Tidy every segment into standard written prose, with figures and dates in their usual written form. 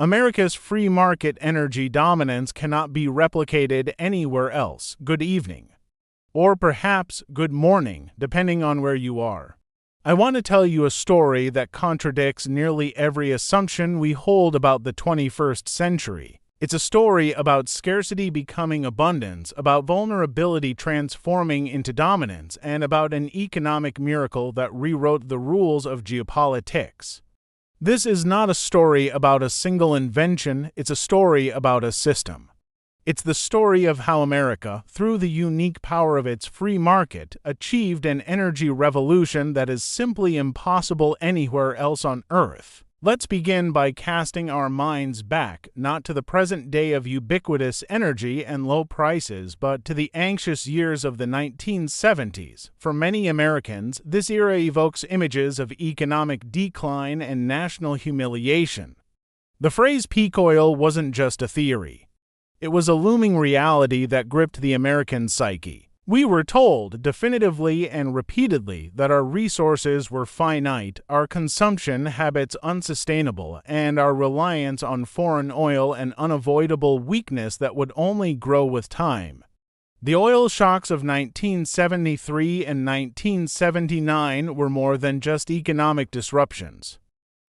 America's free market energy dominance cannot be replicated anywhere else. Good evening. Or perhaps good morning, depending on where you are. I want to tell you a story that contradicts nearly every assumption we hold about the 21st century. It's a story about scarcity becoming abundance, about vulnerability transforming into dominance, and about an economic miracle that rewrote the rules of geopolitics. This is not a story about a single invention, it's a story about a system. It's the story of how America, through the unique power of its free market, achieved an energy revolution that is simply impossible anywhere else on Earth. Let's begin by casting our minds back, not to the present day of ubiquitous energy and low prices, but to the anxious years of the 1970s. For many Americans, this era evokes images of economic decline and national humiliation. The phrase peak oil wasn't just a theory. It was a looming reality that gripped the American psyche. We were told definitively and repeatedly that our resources were finite, our consumption habits unsustainable, and our reliance on foreign oil an unavoidable weakness that would only grow with time. The oil shocks of 1973 and 1979 were more than just economic disruptions.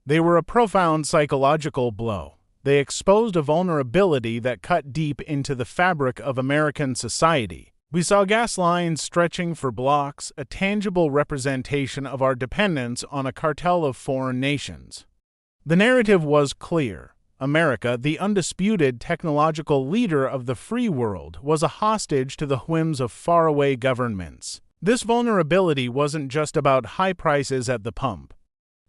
They were a profound psychological blow. They exposed a vulnerability that cut deep into the fabric of American society. We saw gas lines stretching for blocks, a tangible representation of our dependence on a cartel of foreign nations. The narrative was clear. America, the undisputed technological leader of the free world, was a hostage to the whims of faraway governments. This vulnerability wasn't just about high prices at the pump.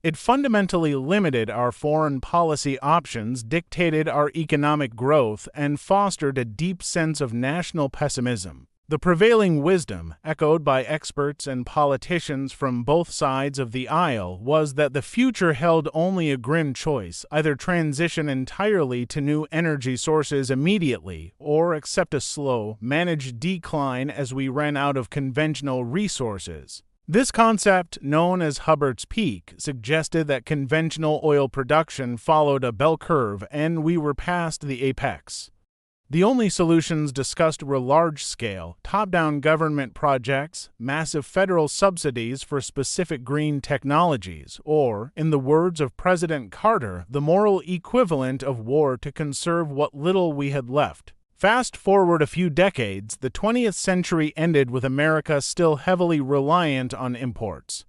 It fundamentally limited our foreign policy options, dictated our economic growth, and fostered a deep sense of national pessimism. The prevailing wisdom, echoed by experts and politicians from both sides of the aisle, was that the future held only a grim choice: either transition entirely to new energy sources immediately, or accept a slow, managed decline as we ran out of conventional resources. This concept, known as Hubbert's Peak, suggested that conventional oil production followed a bell curve and we were past the apex. The only solutions discussed were large-scale, top-down government projects, massive federal subsidies for specific green technologies, or, in the words of President Carter, the moral equivalent of war to conserve what little we had left. Fast forward a few decades, the 20th century ended with America still heavily reliant on imports.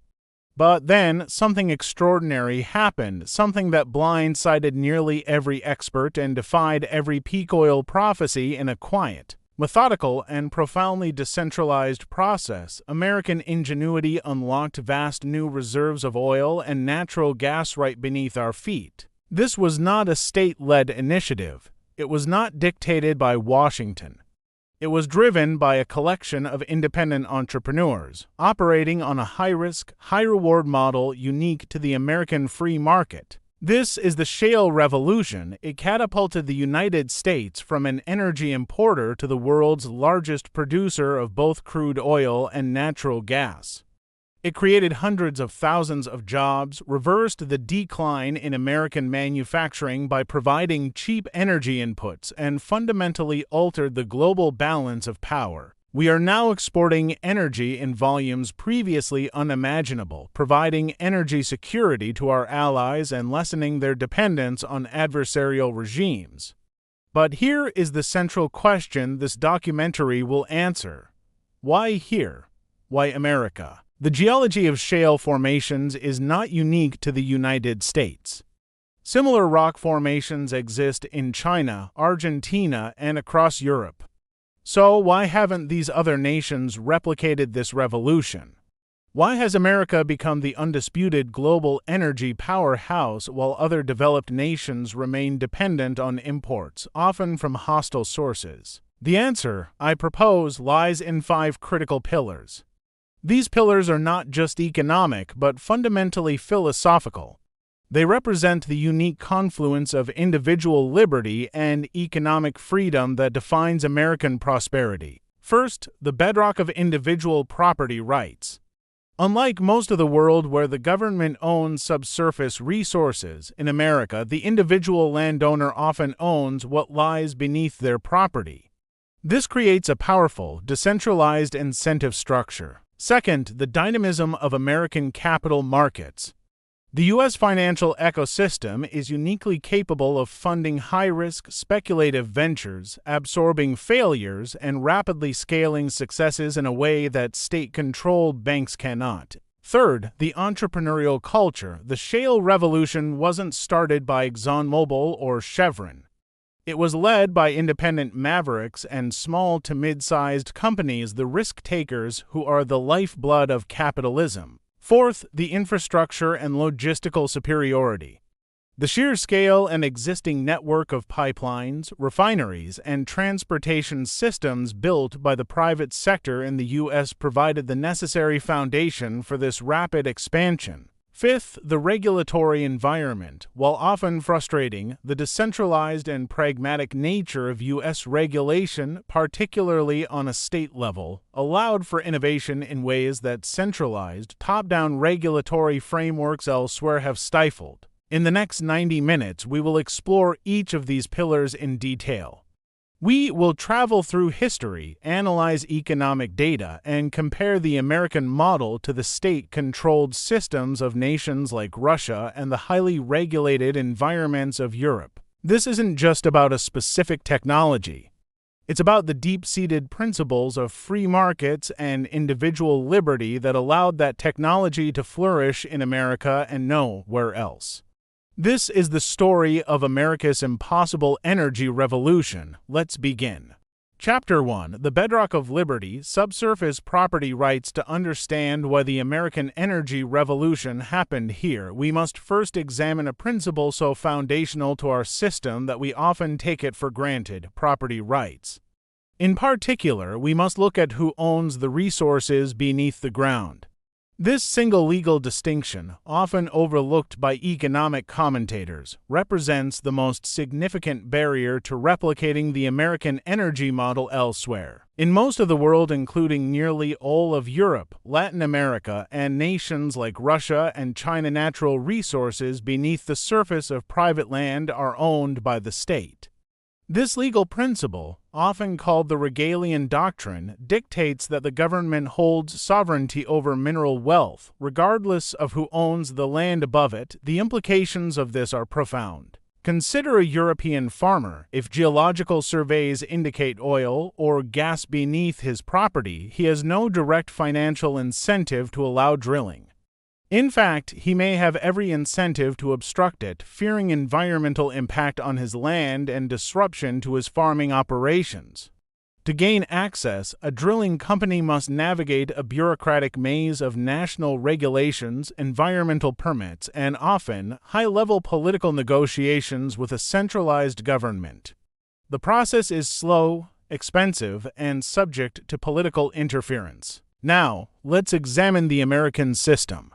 But then, something extraordinary happened, something that blindsided nearly every expert and defied every peak oil prophecy. In a quiet, methodical, and profoundly decentralized process, American ingenuity unlocked vast new reserves of oil and natural gas right beneath our feet. This was not a state-led initiative. It was not dictated by Washington. It was driven by a collection of independent entrepreneurs, operating on a high-risk, high-reward model unique to the American free market. This is the Shale Revolution. It catapulted the United States from an energy importer to the world's largest producer of both crude oil and natural gas. It created hundreds of thousands of jobs, reversed the decline in American manufacturing by providing cheap energy inputs, and fundamentally altered the global balance of power. We are now exporting energy in volumes previously unimaginable, providing energy security to our allies and lessening their dependence on adversarial regimes. But here is the central question this documentary will answer. Why here? Why America? The geology of shale formations is not unique to the United States. Similar rock formations exist in China, Argentina, and across Europe. So why haven't these other nations replicated this revolution? Why has America become the undisputed global energy powerhouse while other developed nations remain dependent on imports, often from hostile sources? The answer, I propose, lies in 5 critical pillars. These pillars are not just economic, but fundamentally philosophical. They represent the unique confluence of individual liberty and economic freedom that defines American prosperity. First, the bedrock of individual property rights. Unlike most of the world where the government owns subsurface resources, in America, the individual landowner often owns what lies beneath their property. This creates a powerful, decentralized incentive structure. Second, the dynamism of American capital markets. The U.S. financial ecosystem is uniquely capable of funding high-risk, speculative ventures, absorbing failures, and rapidly scaling successes in a way that state-controlled banks cannot. Third, the entrepreneurial culture. The Shale Revolution wasn't started by ExxonMobil or Chevron. It was led by independent Mavericks and small to mid-sized companies, the risk-takers who are the lifeblood of capitalism. Fourth, the infrastructure and logistical superiority. The sheer scale and existing network of pipelines, refineries, and transportation systems built by the private sector in the U.S. provided the necessary foundation for this rapid expansion. Fifth, the regulatory environment. While often frustrating, the decentralized and pragmatic nature of U.S. regulation, particularly on a state level, allowed for innovation in ways that centralized, top-down regulatory frameworks elsewhere have stifled. In the next 90 minutes, we will explore each of these pillars in detail. We will travel through history, analyze economic data, and compare the American model to the state-controlled systems of nations like Russia and the highly regulated environments of Europe. This isn't just about a specific technology. It's about the deep-seated principles of free markets and individual liberty that allowed that technology to flourish in America and nowhere else. This is the story of America's impossible energy revolution. Let's begin. Chapter 1: The Bedrock of Liberty, Subsurface Property Rights. To understand why the American energy revolution happened here, we must first examine a principle so foundational to our system that we often take it for granted: property rights. In particular, we must look at who owns the resources beneath the ground. This single legal distinction, often overlooked by economic commentators, represents the most significant barrier to replicating the American energy model elsewhere. In most of the world, including nearly all of Europe, Latin America, and nations like Russia and China, natural resources beneath the surface of private land are owned by the state. This legal principle, often called the Regalian Doctrine, dictates that the government holds sovereignty over mineral wealth, regardless of who owns the land above it. The implications of this are profound. Consider a European farmer. If geological surveys indicate oil or gas beneath his property, he has no direct financial incentive to allow drilling. In fact, he may have every incentive to obstruct it, fearing environmental impact on his land and disruption to his farming operations. To gain access, a drilling company must navigate a bureaucratic maze of national regulations, environmental permits, and often high-level political negotiations with a centralized government. The process is slow, expensive, and subject to political interference. Now, let's examine the American system.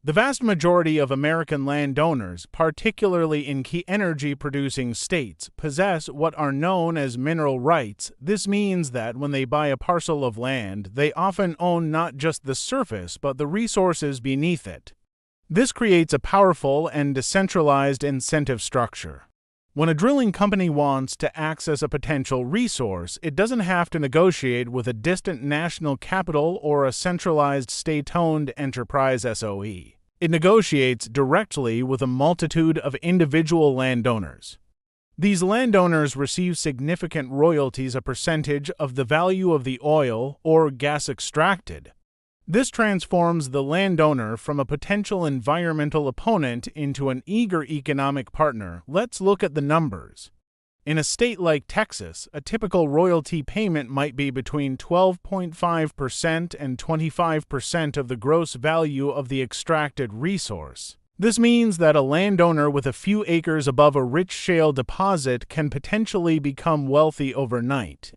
The vast majority of American landowners, particularly in key energy-producing states, possess what are known as mineral rights. This means that when they buy a parcel of land, they often own not just the surface but the resources beneath it. This creates a powerful and decentralized incentive structure. When a drilling company wants to access a potential resource, it doesn't have to negotiate with a distant national capital or a centralized state-owned enterprise SOE. It negotiates directly with a multitude of individual landowners. These landowners receive significant royalties, a percentage of the value of the oil or gas extracted. This transforms the landowner from a potential environmental opponent into an eager economic partner. Let's look at the numbers. In a state like Texas, a typical royalty payment might be between 12.5% and 25% of the gross value of the extracted resource. This means that a landowner with a few acres above a rich shale deposit can potentially become wealthy overnight.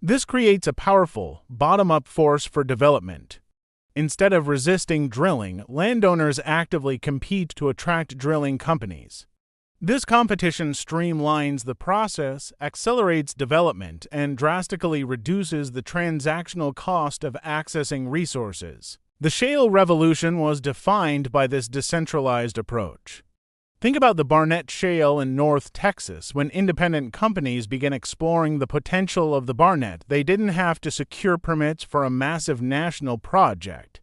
This creates a powerful, bottom-up force for development. Instead of resisting drilling, landowners actively compete to attract drilling companies. This competition streamlines the process, accelerates development, and drastically reduces the transactional cost of accessing resources. The Shale Revolution was defined by this decentralized approach. Think about the Barnett Shale in North Texas. When independent companies began exploring the potential of the Barnett, they didn't have to secure permits for a massive national project.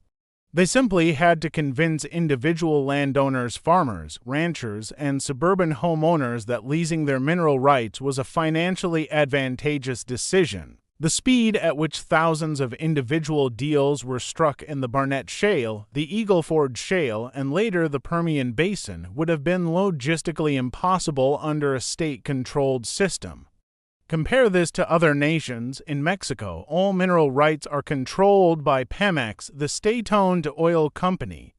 They simply had to convince individual landowners, farmers, ranchers, and suburban homeowners that leasing their mineral rights was a financially advantageous decision. The speed at which thousands of individual deals were struck in the Barnett Shale, the Eagle Ford Shale, and later the Permian Basin would have been logistically impossible under a state-controlled system. Compare this to other nations. In Mexico, all mineral rights are controlled by Pemex, the state-owned oil company.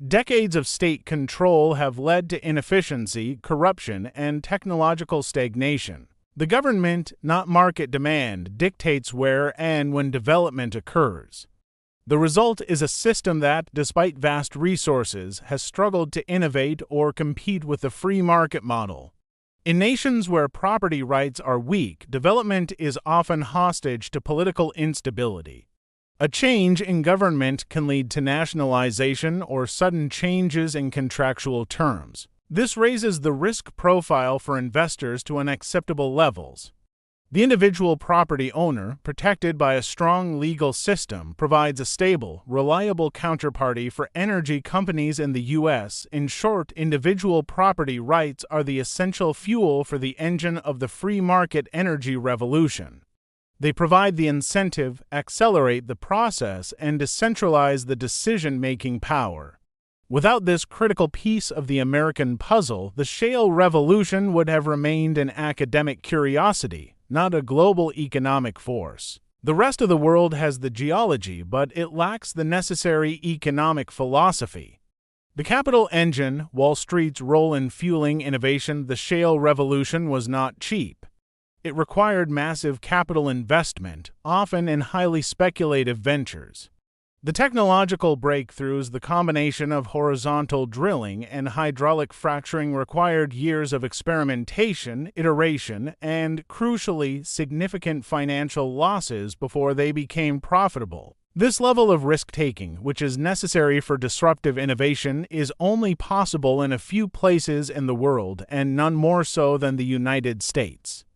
Decades of state control have led to inefficiency, corruption, and technological stagnation. The government, not market demand, dictates where and when development occurs. The result is a system that, despite vast resources, has struggled to innovate or compete with the free market model. In nations where property rights are weak, development is often hostage to political instability. A change in government can lead to nationalization or sudden changes in contractual terms. This raises the risk profile for investors to unacceptable levels. The individual property owner, protected by a strong legal system, provides a stable, reliable counterparty for energy companies in the U.S. In short, individual property rights are the essential fuel for the engine of the free market energy revolution. They provide the incentive, accelerate the process, and decentralize the decision-making power. Without this critical piece of the American puzzle, the Shale Revolution would have remained an academic curiosity, not a global economic force. The rest of the world has the geology, but it lacks the necessary economic philosophy. The capital engine, Wall Street's role in fueling innovation, the Shale Revolution was not cheap. It required massive capital investment, often in highly speculative ventures. The technological breakthroughs, the combination of horizontal drilling and hydraulic fracturing, required years of experimentation, iteration, and, crucially, significant financial losses before they became profitable. This level of risk-taking, which is necessary for disruptive innovation, is only possible in a few places in the world, and none more so than the United States.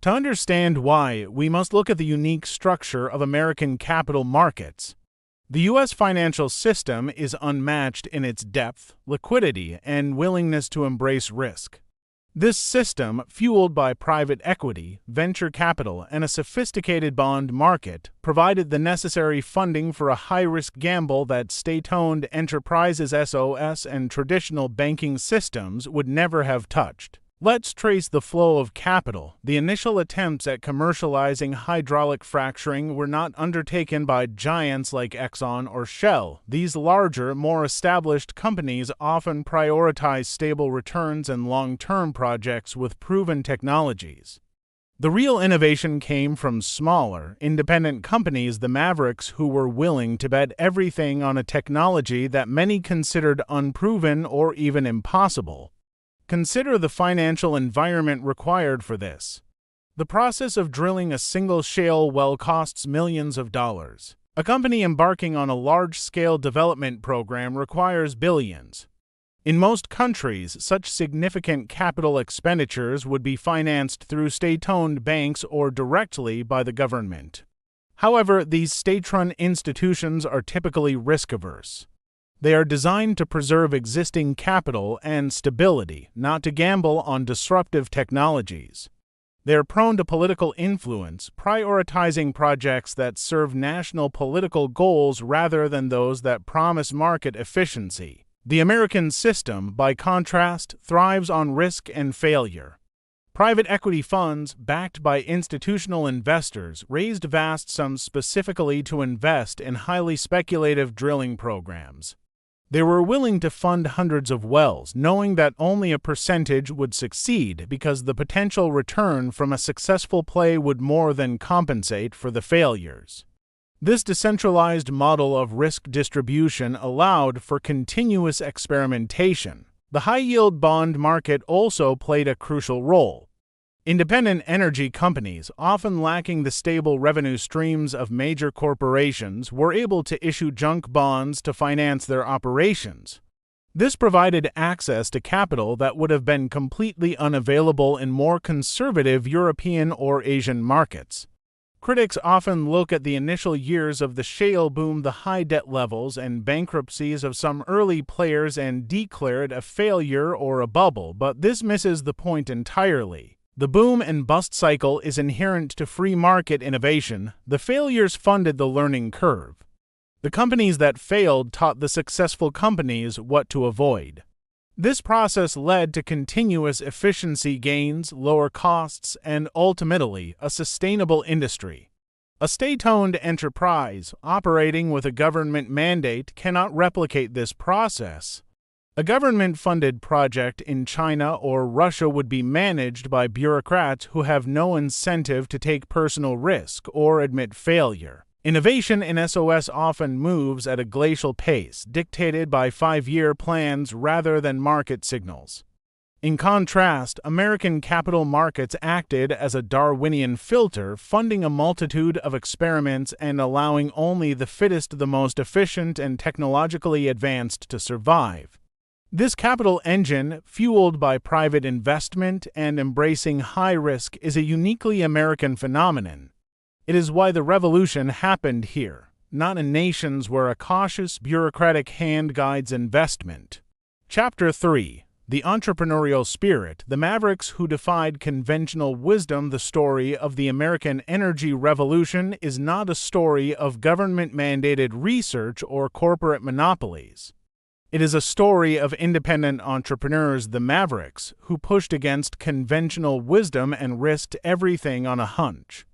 To understand why, we must look at the unique structure of American capital markets. The U.S. financial system is unmatched in its depth, liquidity, and willingness to embrace risk. This system, fueled by private equity, venture capital, and a sophisticated bond market, provided the necessary funding for a high-risk gamble that state-owned enterprises SOS and traditional banking systems would never have touched. Let's trace the flow of capital. The initial attempts at commercializing hydraulic fracturing were not undertaken by giants like Exxon or Shell. These larger, more established companies often prioritize stable returns and long-term projects with proven technologies. The real innovation came from smaller, independent companies, the Mavericks, who were willing to bet everything on a technology that many considered unproven or even impossible. Consider the financial environment required for this. The process of drilling a single shale well costs millions of dollars. A company embarking on a large-scale development program requires billions. In most countries, such significant capital expenditures would be financed through state-owned banks or directly by the government. However, these state-run institutions are typically risk-averse. They are designed to preserve existing capital and stability, not to gamble on disruptive technologies. They are prone to political influence, prioritizing projects that serve national political goals rather than those that promise market efficiency. The American system, by contrast, thrives on risk and failure. Private equity funds, backed by institutional investors, raised vast sums specifically to invest in highly speculative drilling programs. They were willing to fund hundreds of wells, knowing that only a percentage would succeed because the potential return from a successful play would more than compensate for the failures. This decentralized model of risk distribution allowed for continuous experimentation. The high-yield bond market also played a crucial role. Independent energy companies, often lacking the stable revenue streams of major corporations, were able to issue junk bonds to finance their operations. This provided access to capital that would have been completely unavailable in more conservative European or Asian markets. Critics often look at the initial years of the shale boom, the high debt levels and bankruptcies of some early players, and declare it a failure or a bubble, but this misses the point entirely. The boom and bust cycle is inherent to free market innovation. The failures funded the learning curve. The companies that failed taught the successful companies what to avoid. This process led to continuous efficiency gains, lower costs, and ultimately a sustainable industry. A state-owned enterprise operating with a government mandate cannot replicate this process. A government-funded project in China or Russia would be managed by bureaucrats who have no incentive to take personal risk or admit failure. Innovation in SOS often moves at a glacial pace, dictated by 5-year plans rather than market signals. In contrast, American capital markets acted as a Darwinian filter, funding a multitude of experiments and allowing only the fittest, the most efficient, and technologically advanced to survive. This capital engine, fueled by private investment and embracing high risk, is a uniquely American phenomenon. It is why the revolution happened here, not in nations where a cautious bureaucratic hand guides investment. Chapter 3: The Entrepreneurial Spirit, the Mavericks Who Defied Conventional Wisdom. The story of the American energy revolution is not a story of government-mandated research or corporate monopolies. It is a story of independent entrepreneurs, the Mavericks, who pushed against conventional wisdom and risked everything on a hunch.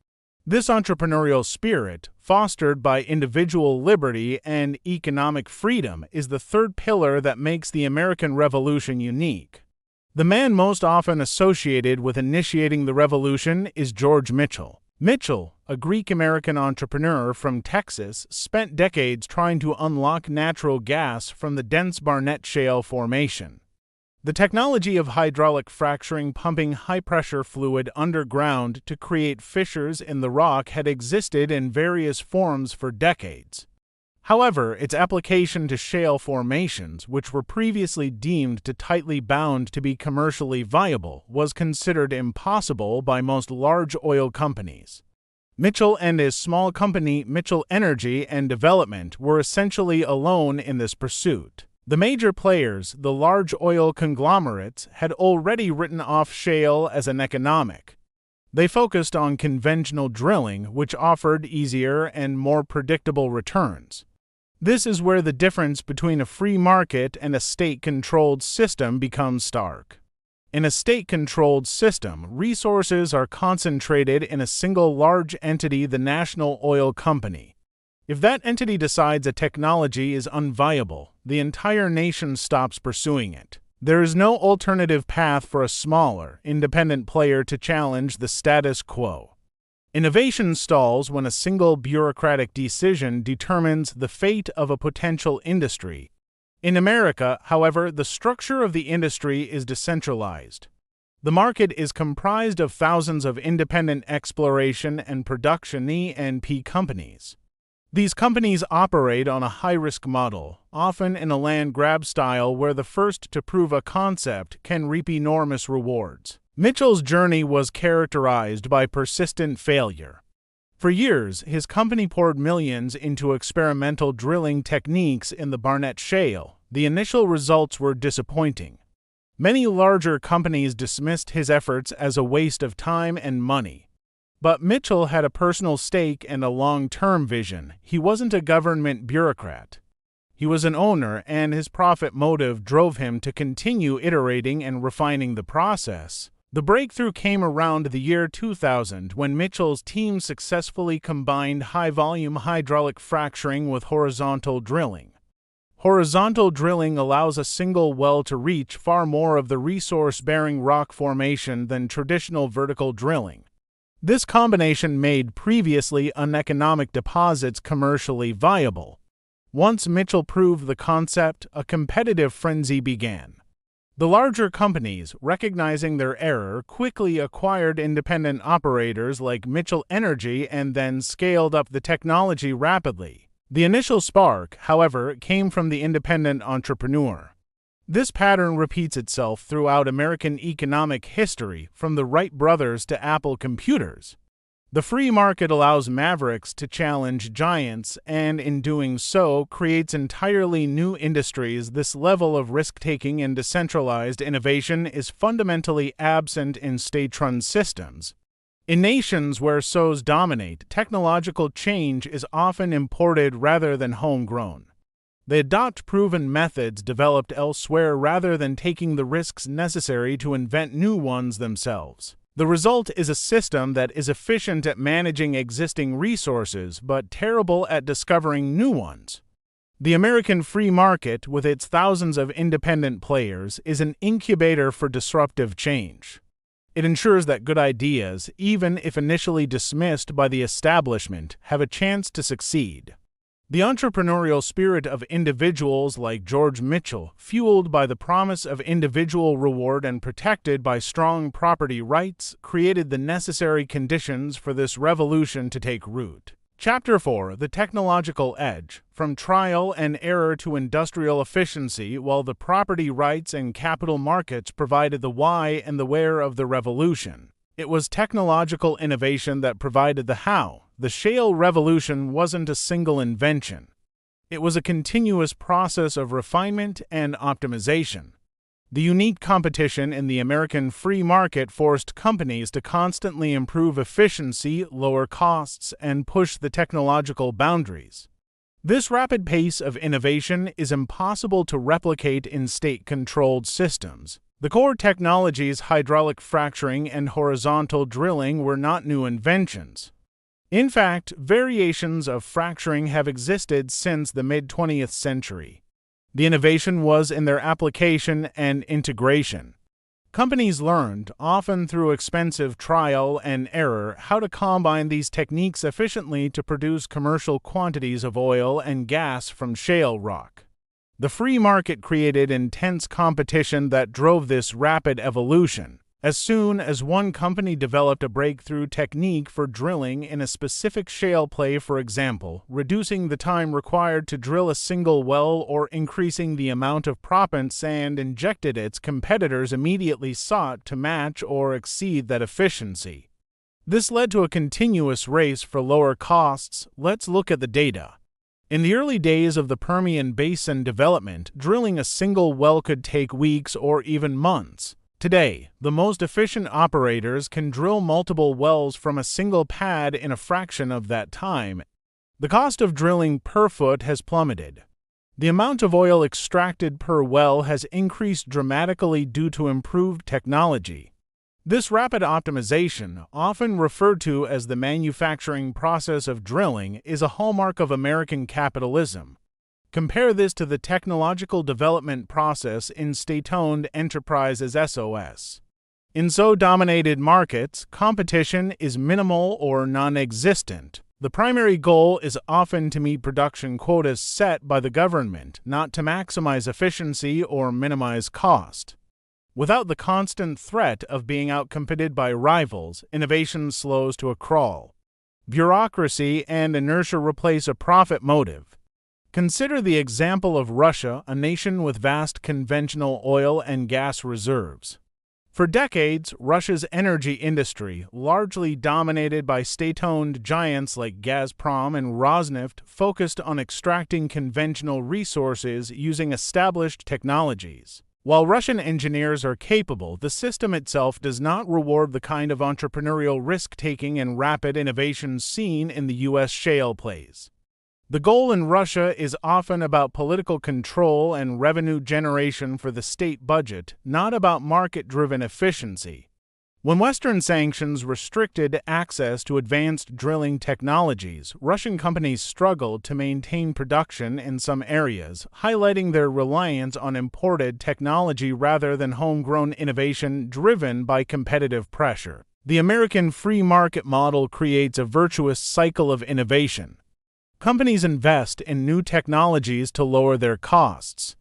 This entrepreneurial spirit, fostered by individual liberty and economic freedom, is the third pillar that makes the American Revolution unique. The man most often associated with initiating the revolution is George Mitchell. Mitchell, a Greek-American entrepreneur from Texas, spent decades trying to unlock natural gas from the dense Barnett Shale formation. The technology of hydraulic fracturing, pumping high-pressure fluid underground to create fissures in the rock, had existed in various forms for decades. However, its application to shale formations, which were previously deemed too tightly bound to be commercially viable, was considered impossible by most large oil companies. Mitchell and his small company, Mitchell Energy and Development, were essentially alone in this pursuit. The major players, the large oil conglomerates, had already written off shale as uneconomic. They focused on conventional drilling, which offered easier and more predictable returns. This is where the difference between a free market and a state-controlled system becomes stark. In a state-controlled system, resources are concentrated in a single large entity, the national oil company. If that entity decides a technology is unviable, the entire nation stops pursuing it. There is no alternative path for a smaller, independent player to challenge the status quo. Innovation stalls when a single bureaucratic decision determines the fate of a potential industry. In America, however, the structure of the industry is decentralized. The market is comprised of thousands of independent exploration and production E&P companies. These companies operate on a high-risk model, often in a land-grab style where the first to prove a concept can reap enormous rewards. Mitchell's journey was characterized by persistent failure. For years, his company poured millions into experimental drilling techniques in the Barnett Shale. The initial results were disappointing. Many larger companies dismissed his efforts as a waste of time and money. But Mitchell had a personal stake and a long-term vision. He wasn't a government bureaucrat. He was an owner, and his profit motive drove him to continue iterating and refining the process. The breakthrough came around the year 2000 when Mitchell's team successfully combined high-volume hydraulic fracturing with horizontal drilling. Horizontal drilling allows a single well to reach far more of the resource-bearing rock formation than traditional vertical drilling. This combination made previously uneconomic deposits commercially viable. Once Mitchell proved the concept, a competitive frenzy began. The larger companies, recognizing their error, quickly acquired independent operators like Mitchell Energy and then scaled up the technology rapidly. The initial spark, however, came from the independent entrepreneur. This pattern repeats itself throughout American economic history, from the Wright brothers to Apple computers. The free market allows Mavericks to challenge giants and, in doing so, creates entirely new industries. This level of risk-taking and decentralized innovation is fundamentally absent in state-run systems. In nations where SOEs dominate, technological change is often imported rather than homegrown. They adopt proven methods developed elsewhere rather than taking the risks necessary to invent new ones themselves. The result is a system that is efficient at managing existing resources but terrible at discovering new ones. The American free market, with its thousands of independent players, is an incubator for disruptive change. It ensures that good ideas, even if initially dismissed by the establishment, have a chance to succeed. The entrepreneurial spirit of individuals like George Mitchell, fueled by the promise of individual reward and protected by strong property rights, created the necessary conditions for this revolution to take root. Chapter 4: The Technological Edge. From trial and error to industrial efficiency, while the property rights and capital markets provided the why and the where of the revolution. It was technological innovation that provided the how. The Shale Revolution wasn't a single invention. It was a continuous process of refinement and optimization. The unique competition in the American free market forced companies to constantly improve efficiency, lower costs, and push the technological boundaries. This rapid pace of innovation is impossible to replicate in state-controlled systems. The core technologies, hydraulic fracturing and horizontal drilling, were not new inventions. In fact, variations of fracturing have existed since the mid-20th century. The innovation was in their application and integration. Companies learned, often through expensive trial and error, how to combine these techniques efficiently to produce commercial quantities of oil and gas from shale rock. The free market created intense competition that drove this rapid evolution. As soon as one company developed a breakthrough technique for drilling in a specific shale play, for example, reducing the time required to drill a single well or increasing the amount of proppant sand injected, its competitors immediately sought to match or exceed that efficiency. This led to a continuous race for lower costs. Let's look at the data. In the early days of the Permian Basin development, drilling a single well could take weeks or even months. Today, the most efficient operators can drill multiple wells from a single pad in a fraction of that time. The cost of drilling per foot has plummeted. The amount of oil extracted per well has increased dramatically due to improved technology. This rapid optimization, often referred to as the manufacturing process of drilling, is a hallmark of American capitalism. Compare this to the technological development process in state-owned enterprises SOS. In so-dominated markets, competition is minimal or non-existent. The primary goal is often to meet production quotas set by the government, not to maximize efficiency or minimize cost. Without the constant threat of being outcompeted by rivals, innovation slows to a crawl. Bureaucracy and inertia replace a profit motive. Consider the example of Russia, a nation with vast conventional oil and gas reserves. For decades, Russia's energy industry, largely dominated by state-owned giants like Gazprom and Rosneft, focused on extracting conventional resources using established technologies. While Russian engineers are capable, the system itself does not reward the kind of entrepreneurial risk-taking and rapid innovation seen in the U.S. shale plays. The goal in Russia is often about political control and revenue generation for the state budget, not about market-driven efficiency. When Western sanctions restricted access to advanced drilling technologies, Russian companies struggled to maintain production in some areas, highlighting their reliance on imported technology rather than homegrown innovation driven by competitive pressure. The American free market model creates a virtuous cycle of innovation. Companies invest in new technologies to lower their costs.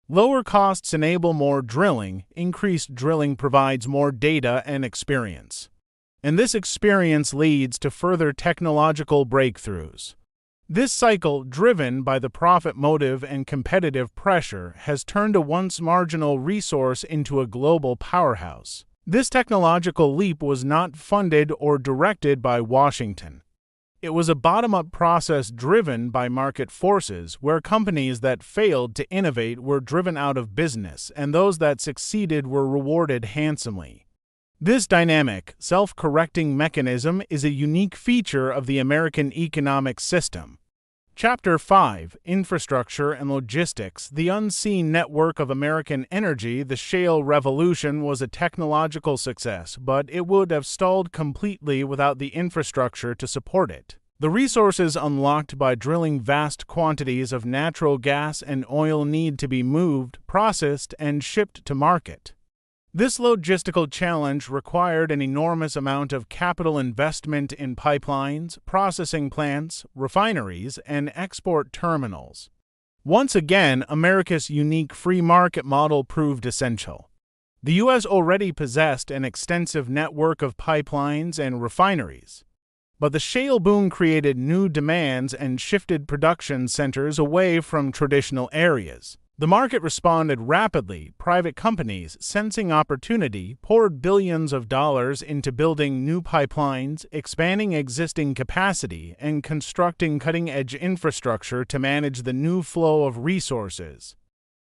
Lower costs enable more drilling. Increased drilling provides more data and experience. And this experience leads to further technological breakthroughs. This cycle, driven by the profit motive and competitive pressure, has turned a once marginal resource into a global powerhouse. This technological leap was not funded or directed by Washington. It was a bottom-up process driven by market forces, where companies that failed to innovate were driven out of business and those that succeeded were rewarded handsomely. This dynamic, self-correcting mechanism is a unique feature of the American economic system. Chapter 5: Infrastructure and Logistics. The unseen network of American energy. The Shale Revolution was a technological success, but it would have stalled completely without the infrastructure to support it. The resources unlocked by drilling vast quantities of natural gas and oil need to be moved, processed, and shipped to market. This logistical challenge required an enormous amount of capital investment in pipelines, processing plants, refineries, and export terminals. Once again, America's unique free market model proved essential. The U.S. already possessed an extensive network of pipelines and refineries, but the shale boom created new demands and shifted production centers away from traditional areas. The market responded rapidly. Private companies, sensing opportunity, poured billions of dollars into building new pipelines, expanding existing capacity, and constructing cutting-edge infrastructure to manage the new flow of resources.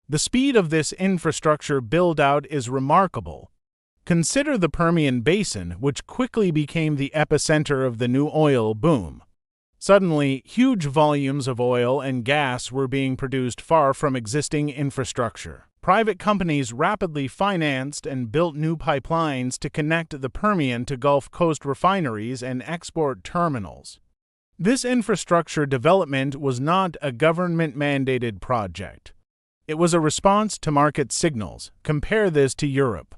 The speed of this infrastructure build-out is remarkable. Consider the Permian Basin, which quickly became the epicenter of the new oil boom. Suddenly, huge volumes of oil and gas were being produced far from existing infrastructure. Private companies rapidly financed and built new pipelines to connect the Permian to Gulf Coast refineries and export terminals. This infrastructure development was not a government-mandated project. It was a response to market signals. Compare this to Europe.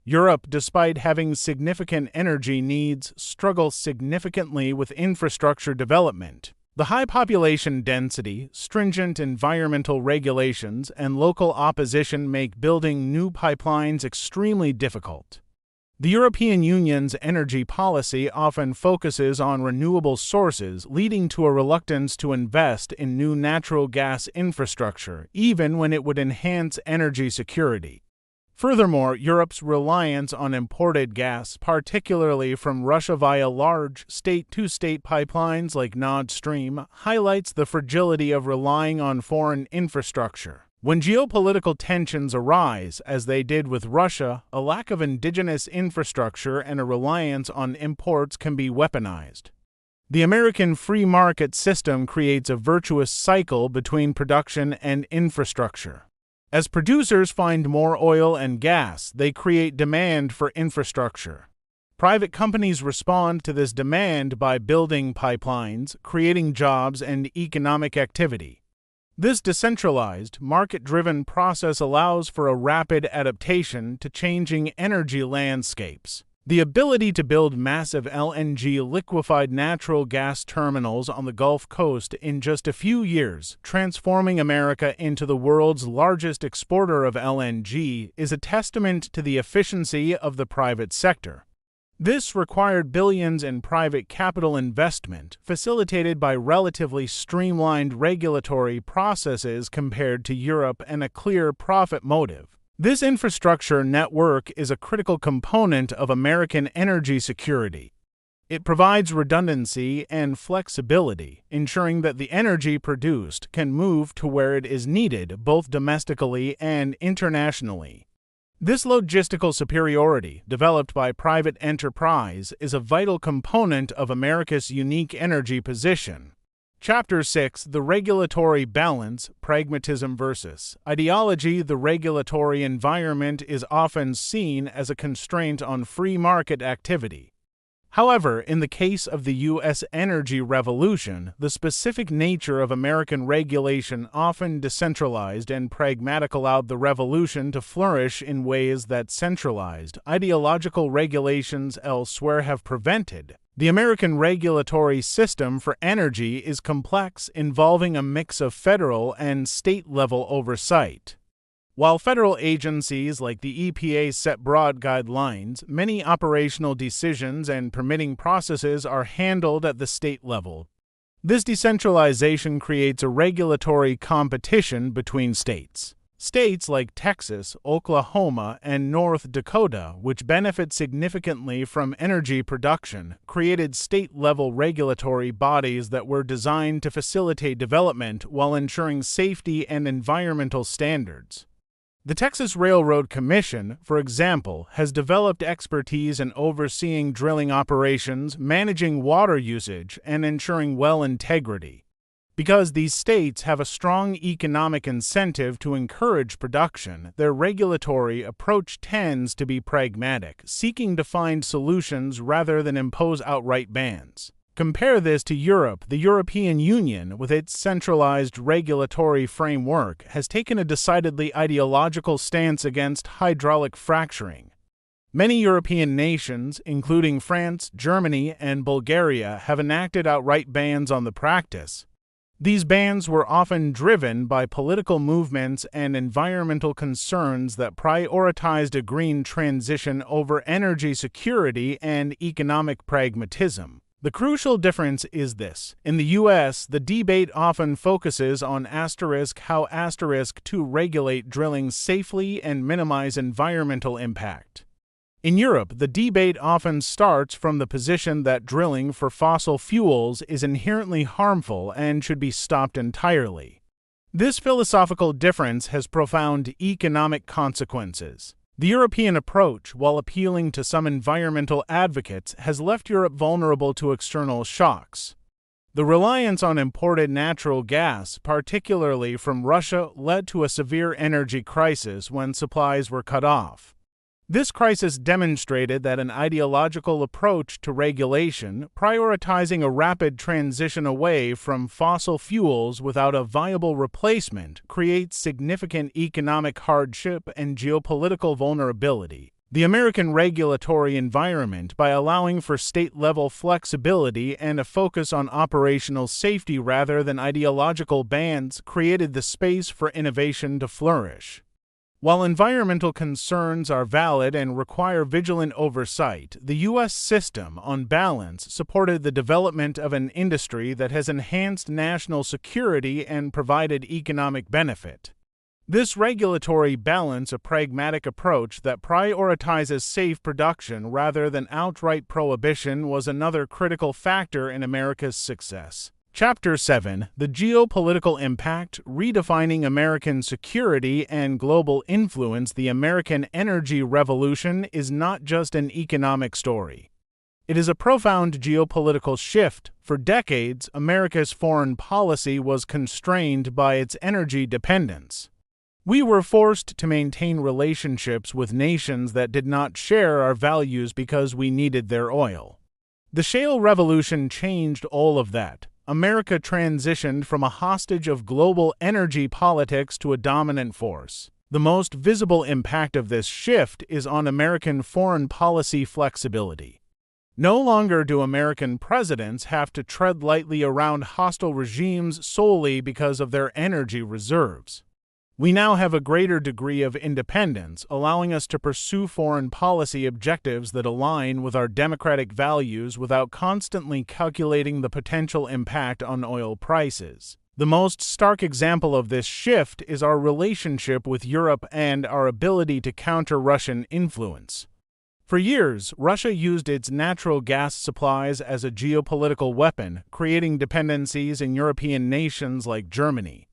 Europe, despite having significant energy needs, struggles significantly with infrastructure development. The high population density, stringent environmental regulations, and local opposition make building new pipelines extremely difficult. The European Union's energy policy often focuses on renewable sources, leading to a reluctance to invest in new natural gas infrastructure, even when it would enhance energy security. Furthermore, Europe's reliance on imported gas, particularly from Russia via large state-to-state pipelines like Nord Stream, highlights the fragility of relying on foreign infrastructure. When geopolitical tensions arise, as they did with Russia, a lack of indigenous infrastructure and a reliance on imports can be weaponized. The American free market system creates a virtuous cycle between production and infrastructure. As producers find more oil and gas, they create demand for infrastructure. Private companies respond to this demand by building pipelines, creating jobs and economic activity. This decentralized, market-driven process allows for a rapid adaptation to changing energy landscapes. The ability to build massive LNG liquefied natural gas terminals on the Gulf Coast in just a few years, transforming America into the world's largest exporter of LNG, is a testament to the efficiency of the private sector. This required billions in private capital investment, facilitated by relatively streamlined regulatory processes compared to Europe and a clear profit motive. This infrastructure network is a critical component of American energy security. It provides redundancy and flexibility, ensuring that the energy produced can move to where it is needed both domestically and internationally. This logistical superiority, developed by private enterprise, is a vital component of America's unique energy position. Chapter 6: The Regulatory Balance, Pragmatism versus Ideology. The regulatory environment is often seen as a constraint on free market activity. However, in the case of the U.S. energy revolution, the specific nature of American regulation, often decentralized and pragmatic, allowed the revolution to flourish in ways that centralized, ideological regulations elsewhere have prevented. The American regulatory system for energy is complex, involving a mix of federal and state-level oversight. While federal agencies like the EPA set broad guidelines, many operational decisions and permitting processes are handled at the state level. This decentralization creates a regulatory competition between states. States like Texas, Oklahoma, and North Dakota, which benefit significantly from energy production, created state-level regulatory bodies that were designed to facilitate development while ensuring safety and environmental standards. The Texas Railroad Commission, for example, has developed expertise in overseeing drilling operations, managing water usage, and ensuring well integrity. Because these states have a strong economic incentive to encourage production, their regulatory approach tends to be pragmatic, seeking to find solutions rather than impose outright bans. Compare this to Europe. The European Union, with its centralized regulatory framework, has taken a decidedly ideological stance against hydraulic fracturing. Many European nations, including France, Germany, and Bulgaria, have enacted outright bans on the practice. These bans were often driven by political movements and environmental concerns that prioritized a green transition over energy security and economic pragmatism. The crucial difference is this. In the U.S., the debate often focuses on how to regulate drilling safely and minimize environmental impact. In Europe, the debate often starts from the position that drilling for fossil fuels is inherently harmful and should be stopped entirely. This philosophical difference has profound economic consequences. The European approach, while appealing to some environmental advocates, has left Europe vulnerable to external shocks. The reliance on imported natural gas, particularly from Russia, led to a severe energy crisis when supplies were cut off. This crisis demonstrated that an ideological approach to regulation, prioritizing a rapid transition away from fossil fuels without a viable replacement, creates significant economic hardship and geopolitical vulnerability. The American regulatory environment, by allowing for state-level flexibility and a focus on operational safety rather than ideological bans, created the space for innovation to flourish. While environmental concerns are valid and require vigilant oversight, the U.S. system, on balance, supported the development of an industry that has enhanced national security and provided economic benefit. This regulatory balance, a pragmatic approach that prioritizes safe production rather than outright prohibition, was another critical factor in America's success. Chapter 7: The Geopolitical Impact, Redefining American Security and Global Influence. The American Energy Revolution is not just an economic story. It is a profound geopolitical shift. For decades, America's foreign policy was constrained by its energy dependence. We were forced to maintain relationships with nations that did not share our values because we needed their oil. The Shale Revolution changed all of that. America transitioned from a hostage of global energy politics to a dominant force. The most visible impact of this shift is on American foreign policy flexibility. No longer do American presidents have to tread lightly around hostile regimes solely because of their energy reserves. We now have a greater degree of independence, allowing us to pursue foreign policy objectives that align with our democratic values without constantly calculating the potential impact on oil prices. The most stark example of this shift is our relationship with Europe and our ability to counter Russian influence. For years, Russia used its natural gas supplies as a geopolitical weapon, creating dependencies in European nations like Germany.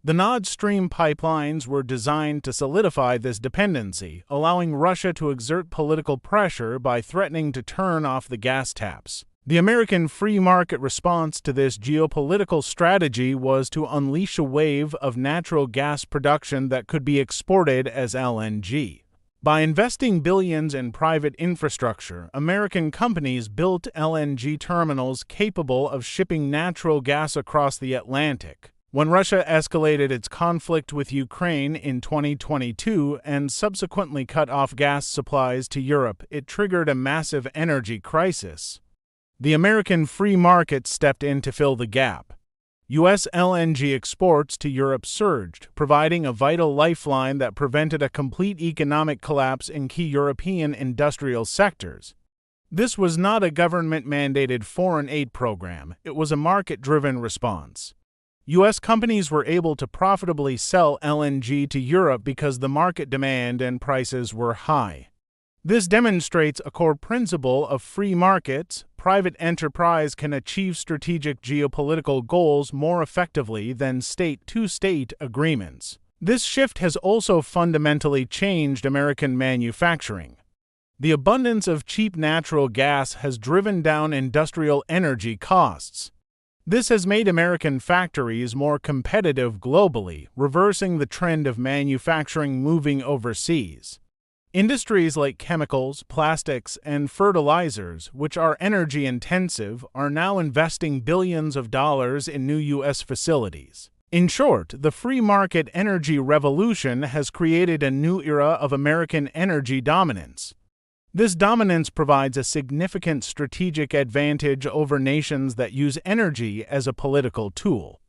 The Nord Stream pipelines were designed to solidify this dependency, allowing Russia to exert political pressure by threatening to turn off the gas taps. The American free market response to this geopolitical strategy was to unleash a wave of natural gas production that could be exported as LNG. By investing billions in private infrastructure, American companies built LNG terminals capable of shipping natural gas across the Atlantic. When Russia escalated its conflict with Ukraine in 2022 and subsequently cut off gas supplies to Europe, it triggered a massive energy crisis. The American free market stepped in to fill the gap. U.S. LNG exports to Europe surged, providing a vital lifeline that prevented a complete economic collapse in key European industrial sectors. This was not a government-mandated foreign aid program, it was a market-driven response. U.S. companies were able to profitably sell LNG to Europe because the market demand and prices were high. This demonstrates a core principle of free markets. Private enterprise can achieve strategic geopolitical goals more effectively than state-to-state agreements. This shift has also fundamentally changed American manufacturing. The abundance of cheap natural gas has driven down industrial energy costs. This has made American factories more competitive globally, reversing the trend of manufacturing moving overseas. Industries like chemicals, plastics, and fertilizers, which are energy-intensive, are now investing billions of dollars in new U.S. facilities. In short, the free market energy revolution has created a new era of American energy dominance. This dominance provides a significant strategic advantage over nations that use energy as a political tool.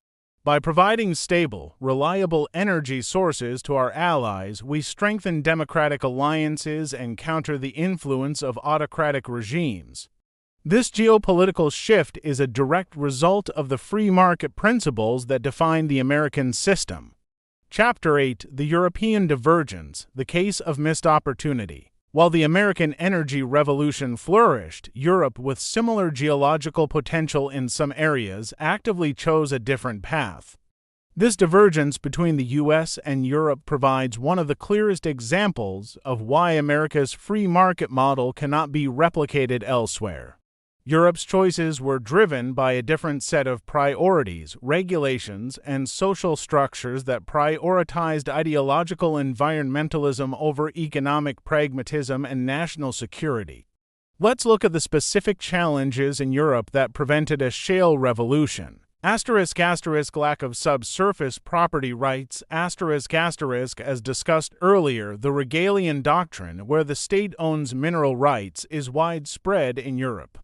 By providing stable, reliable energy sources to our allies, we strengthen democratic alliances and counter the influence of autocratic regimes. This geopolitical shift is a direct result of the free market principles that define the American system. Chapter 8: The European Divergence, the Case of Missed Opportunity. While the American energy revolution flourished, Europe, with similar geological potential in some areas, actively chose a different path. This divergence between the U.S. and Europe provides one of the clearest examples of why America's free market model cannot be replicated elsewhere. Europe's choices were driven by a different set of priorities, regulations, and social structures that prioritized ideological environmentalism over economic pragmatism and national security. Let's look at the specific challenges in Europe that prevented a shale revolution. Lack of subsurface property rights. As discussed earlier, the Regalian doctrine, where the state owns mineral rights, is widespread in Europe.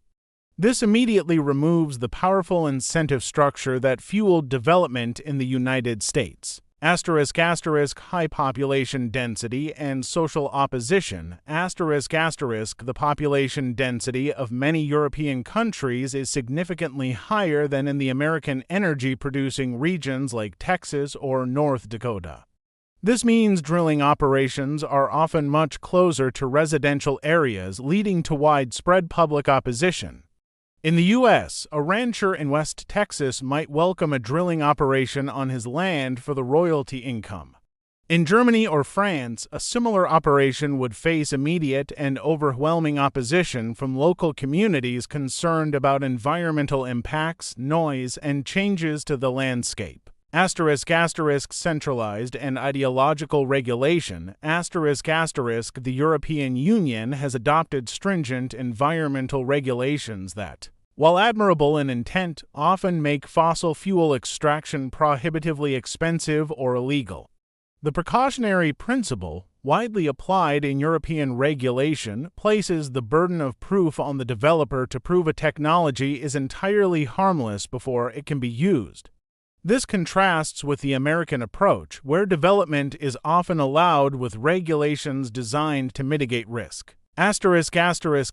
This immediately removes the powerful incentive structure that fueled development in the United States. High population density and social opposition. The population density of many European countries is significantly higher than in the American energy-producing regions like Texas or North Dakota. This means drilling operations are often much closer to residential areas, leading to widespread public opposition. In the U.S., a rancher in West Texas might welcome a drilling operation on his land for the royalty income. In Germany or France, a similar operation would face immediate and overwhelming opposition from local communities concerned about environmental impacts, noise, and changes to the landscape. Centralized and ideological regulation. The European Union has adopted stringent environmental regulations that, while admirable in intent, often make fossil fuel extraction prohibitively expensive or illegal. The precautionary principle, widely applied in European regulation, places the burden of proof on the developer to prove a technology is entirely harmless before it can be used. This contrasts with the American approach, where development is often allowed with regulations designed to mitigate risk.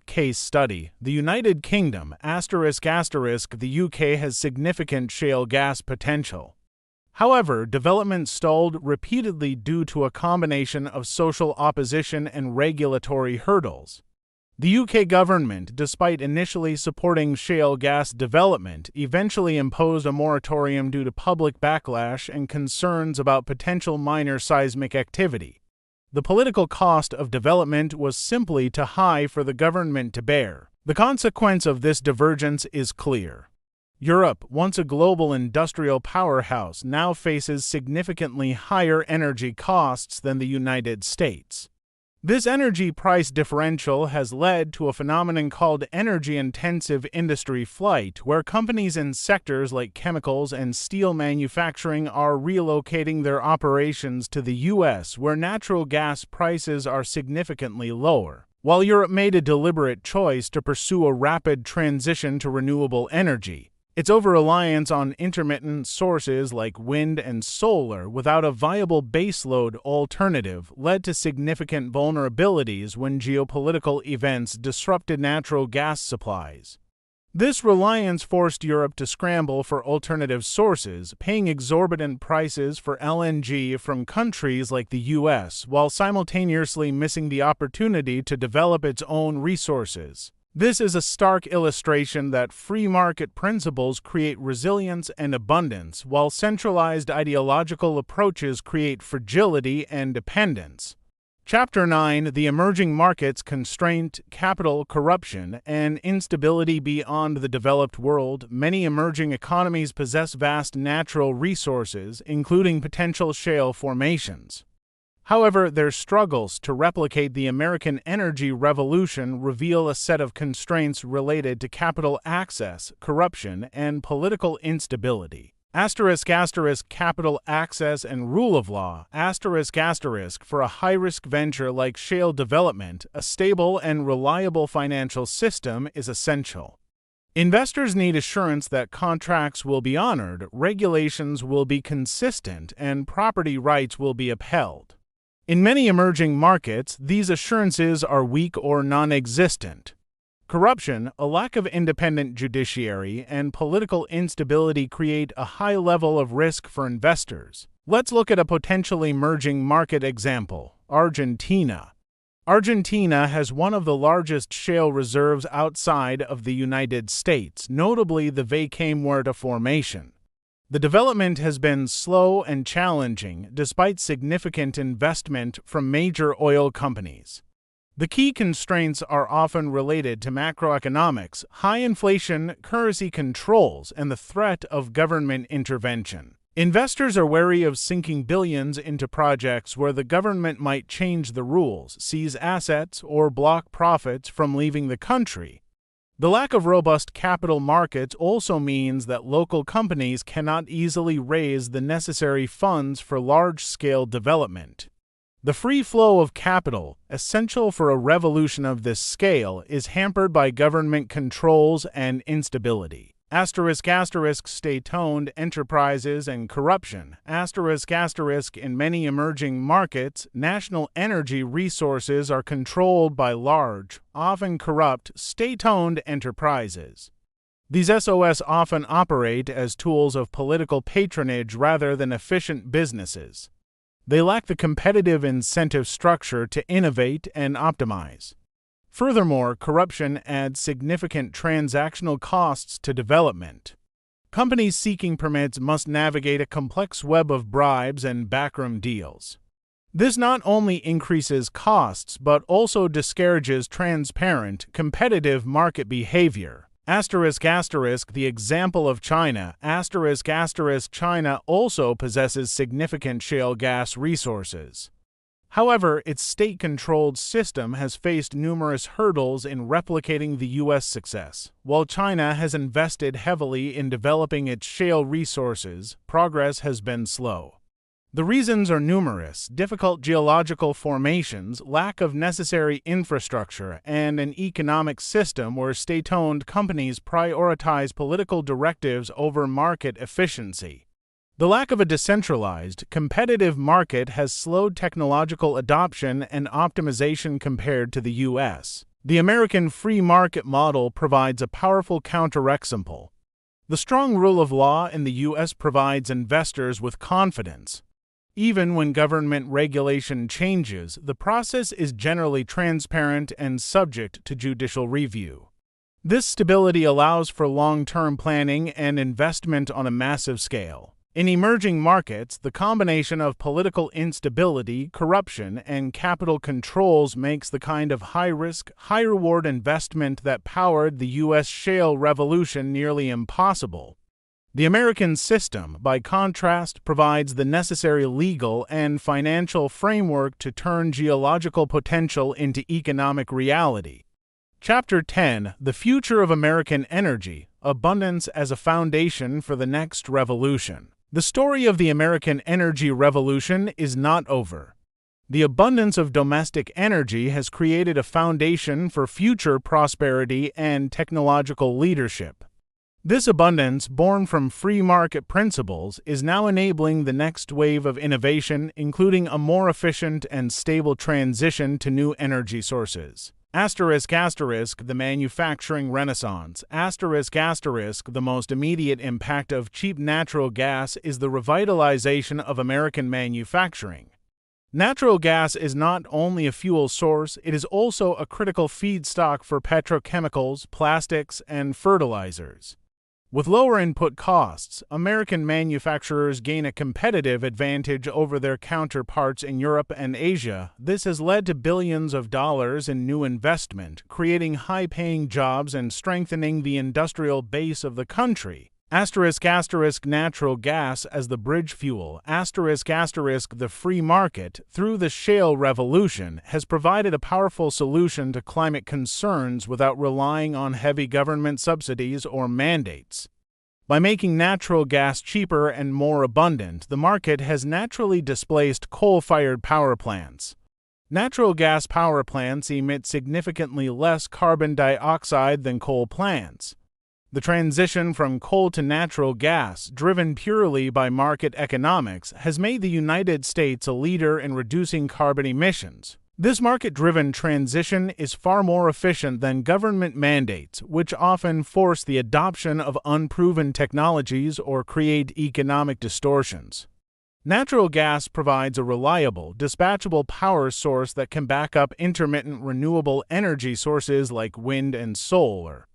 Case study. The United Kingdom. The UK has significant shale gas potential. However, development stalled repeatedly due to a combination of social opposition and regulatory hurdles. The UK government, despite initially supporting shale gas development, eventually imposed a moratorium due to public backlash and concerns about potential minor seismic activity. The political cost of development was simply too high for the government to bear. The consequence of this divergence is clear. Europe, once a global industrial powerhouse, now faces significantly higher energy costs than the United States. This energy price differential has led to a phenomenon called energy-intensive industry flight, where companies in sectors like chemicals and steel manufacturing are relocating their operations to the U.S., where natural gas prices are significantly lower. While Europe made a deliberate choice to pursue a rapid transition to renewable energy, Its over-reliance on intermittent sources like wind and solar without a viable baseload alternative led to significant vulnerabilities when geopolitical events disrupted natural gas supplies. This reliance forced Europe to scramble for alternative sources, paying exorbitant prices for LNG from countries like the US while simultaneously missing the opportunity to develop its own resources. This is a stark illustration that free market principles create resilience and abundance, while centralized ideological approaches create fragility and dependence. Chapter 9: The Emerging Markets Constraint, Capital, Corruption, and Instability Beyond the Developed World. Many emerging economies possess vast natural resources, including potential shale formations. However, their struggles to replicate the American energy revolution reveal a set of constraints related to capital access, corruption, and political instability. Capital access and rule of law. For a high-risk venture like shale development, a stable and reliable financial system is essential. Investors need assurance that contracts will be honored, regulations will be consistent, and property rights will be upheld. In many emerging markets, these assurances are weak or non-existent. Corruption, a lack of independent judiciary, and political instability create a high level of risk for investors. Let's look at a potential emerging market example: Argentina. Argentina has one of the largest shale reserves outside of the United States, notably the Vaca Muerta Formation. The development has been slow and challenging, despite significant investment from major oil companies. The key constraints are often related to macroeconomics, high inflation, currency controls, and the threat of government intervention. Investors are wary of sinking billions into projects where the government might change the rules, seize assets, or block profits from leaving the country. The lack of robust capital markets also means that local companies cannot easily raise the necessary funds for large-scale development. The free flow of capital, essential for a revolution of this scale, is hampered by government controls and instability. State-owned enterprises and corruption. In many emerging markets, national energy resources are controlled by large, often corrupt, state-owned enterprises. These SOS often operate as tools of political patronage rather than efficient businesses. They lack the competitive incentive structure to innovate and optimize. Furthermore, corruption adds significant transactional costs to development. Companies seeking permits must navigate a complex web of bribes and backroom deals. This not only increases costs but also discourages transparent, competitive market behavior. The example of China. China also possesses significant shale gas resources. However, its state-controlled system has faced numerous hurdles in replicating the U.S. success. While China has invested heavily in developing its shale resources, progress has been slow. The reasons are numerous: difficult geological formations, lack of necessary infrastructure, and an economic system where state-owned companies prioritize political directives over market efficiency. The lack of a decentralized, competitive market has slowed technological adoption and optimization compared to the U.S. The American free market model provides a powerful counterexample. The strong rule of law in the U.S. provides investors with confidence. Even when government regulation changes, the process is generally transparent and subject to judicial review. This stability allows for long-term planning and investment on a massive scale. In emerging markets, the combination of political instability, corruption, and capital controls makes the kind of high-risk, high-reward investment that powered the U.S. Shale Revolution nearly impossible. The American system, by contrast, provides the necessary legal and financial framework to turn geological potential into economic reality. Chapter 10: The Future of American Energy, Abundance as a Foundation for the Next Revolution. The story of the American energy revolution is not over. The abundance of domestic energy has created a foundation for future prosperity and technological leadership. This abundance, born from free market principles, is now enabling the next wave of innovation, including a more efficient and stable transition to new energy sources. The manufacturing renaissance. The most immediate impact of cheap natural gas is the revitalization of American manufacturing. Natural gas is not only a fuel source, it is also a critical feedstock for petrochemicals, plastics, and fertilizers. With lower input costs, American manufacturers gain a competitive advantage over their counterparts in Europe and Asia. This has led to billions of dollars in new investment, creating high-paying jobs and strengthening the industrial base of the country. Natural gas as the bridge fuel. The free market, through the Shale Revolution, has provided a powerful solution to climate concerns without relying on heavy government subsidies or mandates. By making natural gas cheaper and more abundant, the market has naturally displaced coal-fired power plants. Natural gas power plants emit significantly less carbon dioxide than coal plants. The transition from coal to natural gas, driven purely by market economics, has made the United States a leader in reducing carbon emissions. This market-driven transition is far more efficient than government mandates, which often force the adoption of unproven technologies or create economic distortions. Natural gas provides a reliable, dispatchable power source that can back up intermittent renewable energy sources like wind and solar.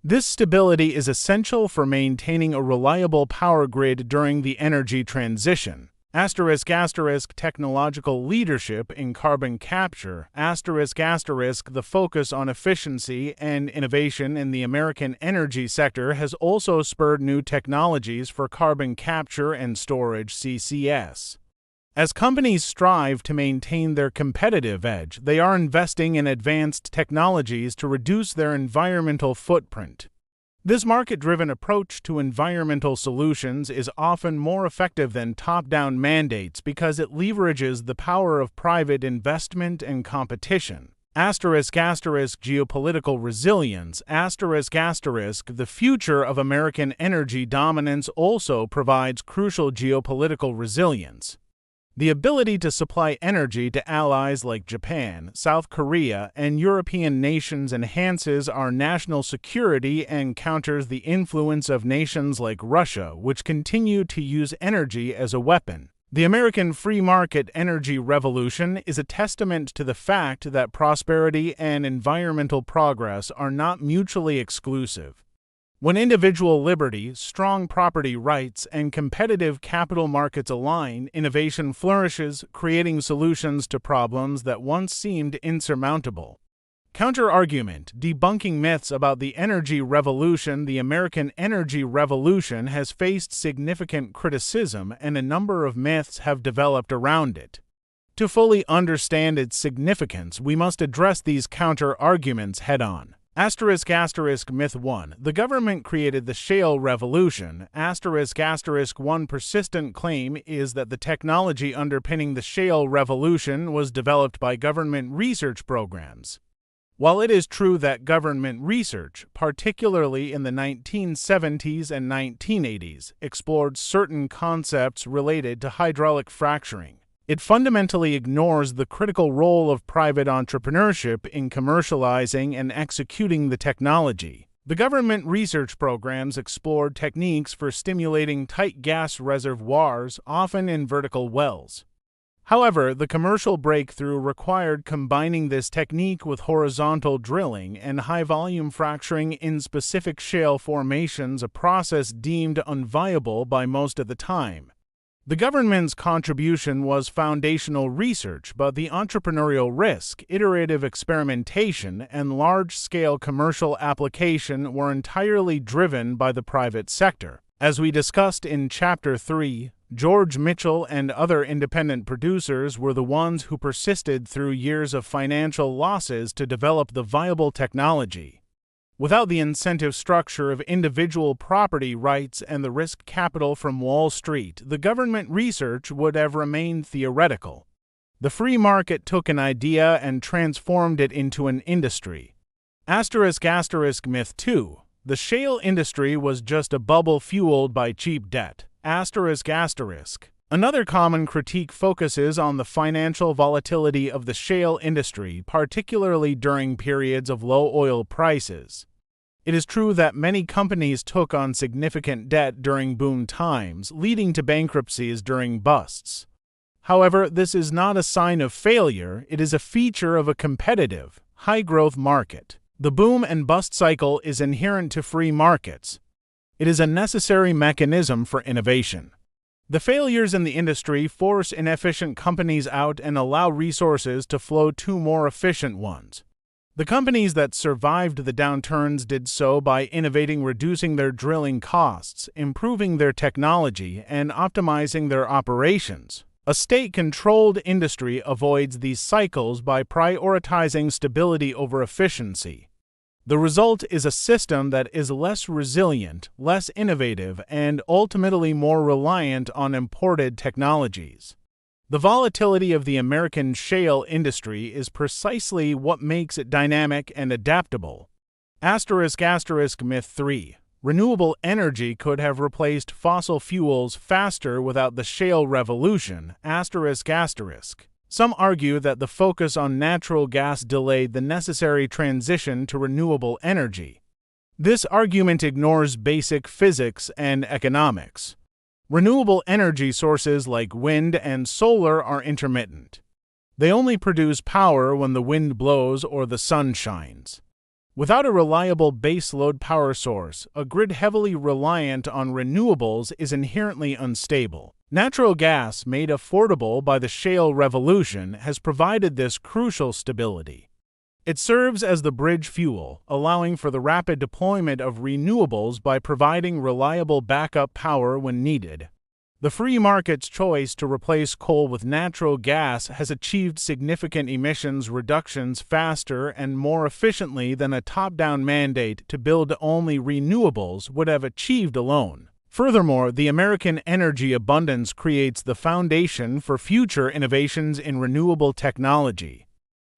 This stability is essential for maintaining a reliable power grid during the energy transition. Technological leadership in carbon capture. The focus on efficiency and innovation in the American energy sector has also spurred new technologies for carbon capture and storage (CCS). As companies strive to maintain their competitive edge, they are investing in advanced technologies to reduce their environmental footprint. This market-driven approach to environmental solutions is often more effective than top-down mandates because it leverages the power of private investment and competition. Geopolitical resilience. The future of American energy dominance also provides crucial geopolitical resilience. The ability to supply energy to allies like Japan, South Korea, and European nations enhances our national security and counters the influence of nations like Russia, which continue to use energy as a weapon. The American free market energy revolution is a testament to the fact that prosperity and environmental progress are not mutually exclusive. When individual liberty, strong property rights, and competitive capital markets align, innovation flourishes, creating solutions to problems that once seemed insurmountable. Counter-argument: debunking myths about the energy revolution. The American energy revolution has faced significant criticism, and a number of myths have developed around it. To fully understand its significance, we must address these counter-arguments head-on. Myth 1. The government created the Shale Revolution. One persistent claim is that the technology underpinning the Shale Revolution was developed by government research programs. While it is true that government research, particularly in the 1970s and 1980s, explored certain concepts related to hydraulic fracturing, it fundamentally ignores the critical role of private entrepreneurship in commercializing and executing the technology. The government research programs explored techniques for stimulating tight gas reservoirs, often in vertical wells. However, the commercial breakthrough required combining this technique with horizontal drilling and high-volume fracturing in specific shale formations, a process deemed unviable by most of the time. The government's contribution was foundational research, but the entrepreneurial risk, iterative experimentation, and large-scale commercial application were entirely driven by the private sector. As we discussed in Chapter 3, George Mitchell and other independent producers were the ones who persisted through years of financial losses to develop the viable technology. Without the incentive structure of individual property rights and the risk capital from Wall Street, the government research would have remained theoretical. The free market took an idea and transformed it into an industry. Myth 2. The shale industry was just a bubble fueled by cheap debt. Another common critique focuses on the financial volatility of the shale industry, particularly during periods of low oil prices. It is true that many companies took on significant debt during boom times, leading to bankruptcies during busts. However, this is not a sign of failure, it is a feature of a competitive, high-growth market. The boom and bust cycle is inherent to free markets. It is a necessary mechanism for innovation. The failures in the industry force inefficient companies out and allow resources to flow to more efficient ones. The companies that survived the downturns did so by innovating, reducing their drilling costs, improving their technology, and optimizing their operations. A state-controlled industry avoids these cycles by prioritizing stability over efficiency. The result is a system that is less resilient, less innovative, and ultimately more reliant on imported technologies. The volatility of the American shale industry is precisely what makes it dynamic and adaptable. Myth 3. Renewable energy could have replaced fossil fuels faster without the Shale Revolution. Some argue that the focus on natural gas delayed the necessary transition to renewable energy. This argument ignores basic physics and economics. Renewable energy sources like wind and solar are intermittent. They only produce power when the wind blows or the sun shines. Without a reliable baseload power source, a grid heavily reliant on renewables is inherently unstable. Natural gas, made affordable by the Shale Revolution, has provided this crucial stability. It serves as the bridge fuel, allowing for the rapid deployment of renewables by providing reliable backup power when needed. The free market's choice to replace coal with natural gas has achieved significant emissions reductions faster and more efficiently than a top-down mandate to build only renewables would have achieved alone. Furthermore, the American energy abundance creates the foundation for future innovations in renewable technology.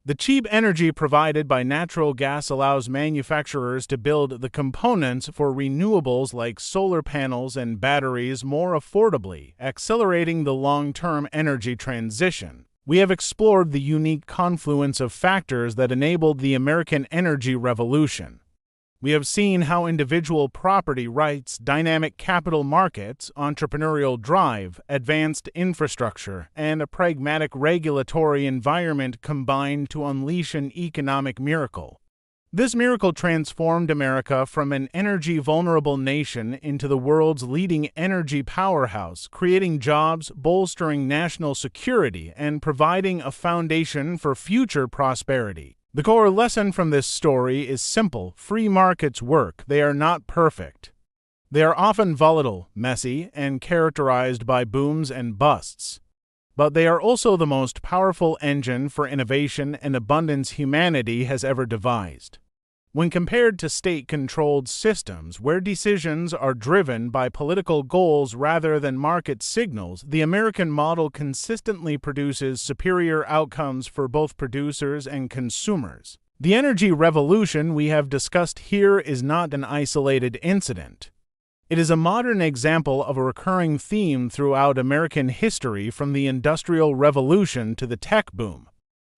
The cheap energy provided by natural gas allows manufacturers to build the components for renewables like solar panels and batteries more affordably, accelerating the long-term energy transition. We have explored the unique confluence of factors that enabled the American energy revolution. We have seen how individual property rights, dynamic capital markets, entrepreneurial drive, advanced infrastructure, and a pragmatic regulatory environment combined to unleash an economic miracle. This miracle transformed America from an energy-vulnerable nation into the world's leading energy powerhouse, creating jobs, bolstering national security, and providing a foundation for future prosperity. The core lesson from this story is simple: free markets work, they are not perfect. They are often volatile, messy, and characterized by booms and busts. But they are also the most powerful engine for innovation and abundance humanity has ever devised. When compared to state-controlled systems where decisions are driven by political goals rather than market signals, the American model consistently produces superior outcomes for both producers and consumers. The energy revolution we have discussed here is not an isolated incident. It is a modern example of a recurring theme throughout American history, from the Industrial Revolution to the tech boom.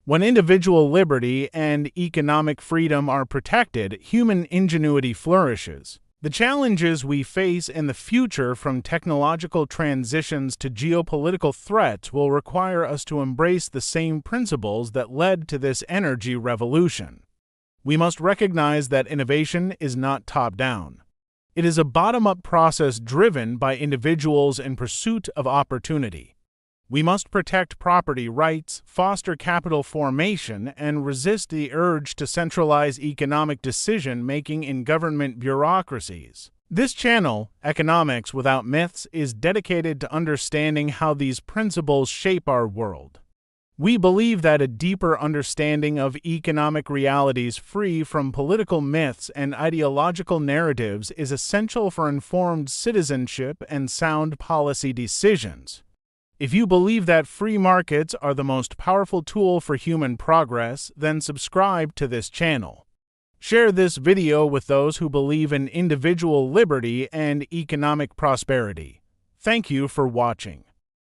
When individual liberty and economic freedom are protected, human ingenuity flourishes. The challenges we face in the future, from technological transitions to geopolitical threats, will require us to embrace the same principles that led to this energy revolution. We must recognize that innovation is not top-down. It is a bottom-up process driven by individuals in pursuit of opportunity. We must protect property rights, foster capital formation, and resist the urge to centralize economic decision-making in government bureaucracies. This channel, Economics Without Myths, is dedicated to understanding how these principles shape our world. We believe that a deeper understanding of economic realities free from political myths and ideological narratives is essential for informed citizenship and sound policy decisions. If you believe that free markets are the most powerful tool for human progress, then subscribe to this channel. Share this video with those who believe in individual liberty and economic prosperity. Thank you for watching.